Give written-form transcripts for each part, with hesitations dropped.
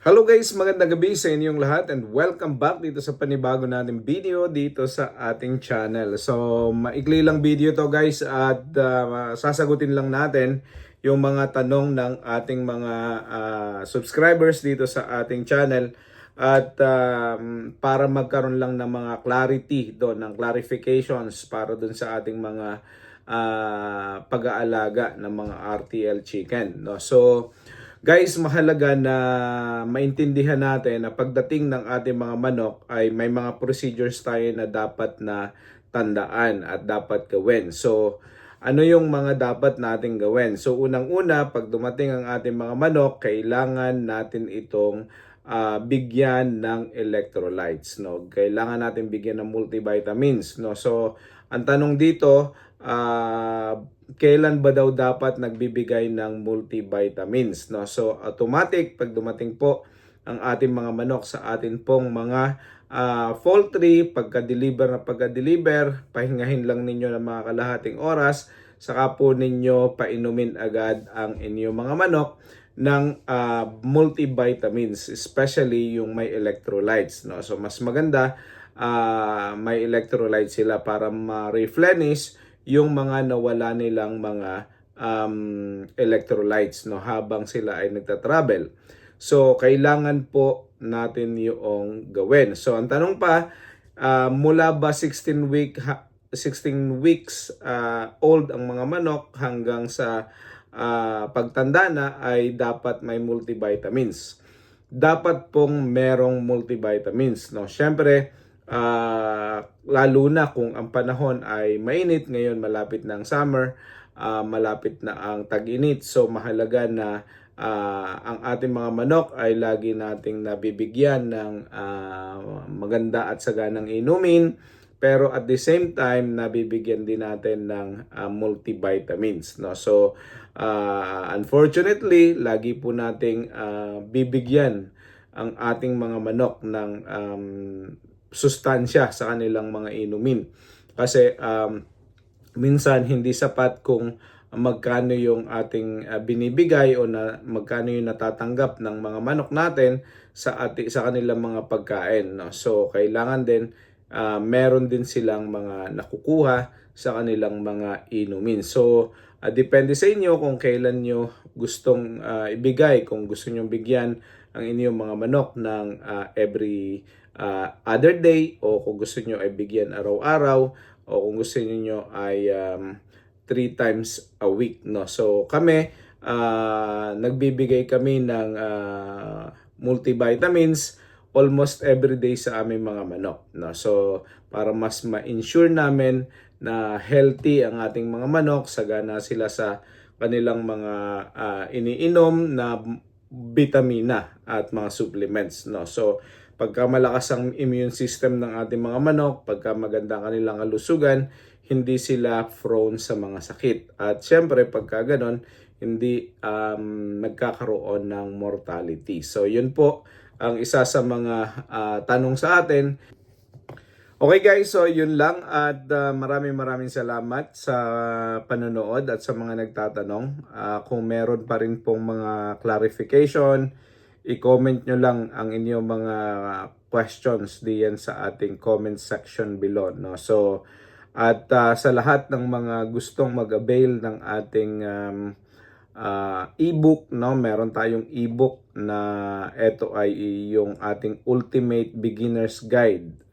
Hello guys, magandang gabi sa inyong lahat and welcome back dito sa panibago nating video dito sa ating channel. So, maikli lang video to guys at sasagutin lang natin yung mga tanong ng ating mga subscribers dito sa ating channel at para magkaroon lang ng mga clarity doon, ng clarifications para doon sa ating mga pag-aalaga ng mga RTL chicken. No? So, guys, mahalaga na maintindihan natin na pagdating ng ating mga manok ay may mga procedures tayo na dapat na tandaan at dapat gawin. So, ano yung mga dapat nating gawin? So, unang-una, pag dumating ang ating mga manok, kailangan natin itong bigyan ng electrolytes. No? Kailangan natin bigyan ng multivitamins. No? So, ang tanong dito, kailan ba daw dapat nagbibigay ng multivitamins, no? So automatic pag dumating po ang ating mga manok sa atin pong mga poultry, pagka-deliver, pahingahin lang ninyo ng mga kalahating oras, saka po ninyo painumin agad ang inyong mga manok ng multivitamins, especially yung may electrolytes, no? So mas maganda may electrolytes sila para ma-replenish yung mga nawala nilang mga electrolytes, no, habang sila ay nagta-travel. So kailangan po natin yung gawin. So ang tanong pa, mula ba 16 weeks old ang mga manok hanggang sa pagtanda na ay dapat may multivitamins. Dapat pong merong multivitamins, no. Syempre, lalo na kung ang panahon ay mainit, ngayon malapit na ang summer, malapit na ang tag-init, so mahalaga na ang ating mga manok ay lagi nating nabibigyan ng maganda at saganang inumin, pero at the same time nabibigyan din natin ng multivitamins, no. So unfortunately, lagi po nating bibigyan ang ating mga manok ng sustansya sa kanilang mga inumin. Kasi minsan hindi sapat kung magkano yung ating binibigay o magkano yung natatanggap ng mga manok natin sa kanilang mga pagkain. No? So kailangan din meron din silang mga nakukuha sa kanilang mga inumin. So depende sa inyo kung kailan nyo gustong ibigay, kung gusto nyo bigyan ang inyong mga manok ng every other day, o kung gusto nyo ay bigyan araw-araw, o kung gusto niyo ay 3 times a week, no. So kami nagbibigay kami ng multivitamins almost every day sa aming mga manok, no. So para mas ma-ensure namin na healthy ang ating mga manok, sagana sila sa kanilang mga iniinom na vitamina at mga supplements, no. So pagka malakas ang immune system ng ating mga manok, pagka maganda ang kanilang kalusugan, hindi sila prone sa mga sakit. At syempre, pagka ganon, hindi nagkakaroon ng mortality. So yun po ang isa sa mga tanong sa atin. Okay guys, so yun lang at maraming salamat sa panonood at sa mga nagtatanong. Kung meron pa rin pong mga clarification, i-comment nyo lang ang inyong mga questions diyan sa ating comment section below, no. So at sa lahat ng mga gustong mag-avail ng ating ebook, no, meron tayong ebook na ito ay yung ating Ultimate Beginner's Guide,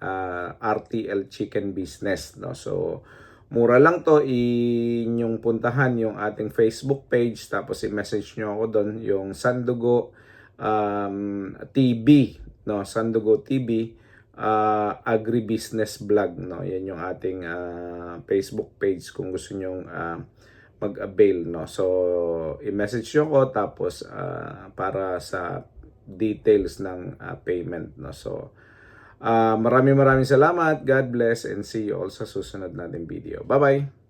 RTL Chicken Business, no. So mura lang to, inyong puntahan yung ating Facebook page, tapos i-message nyo ako doon yung Sandugo TV, no, Sandugo TV agribusiness vlog, no. Yan yung ating Facebook page kung gusto niyo mag-avail, no. So i-message nyo ko, tapos para sa details ng payment, no. So maraming salamat. God bless and see you all sa susunod nating video. Bye bye.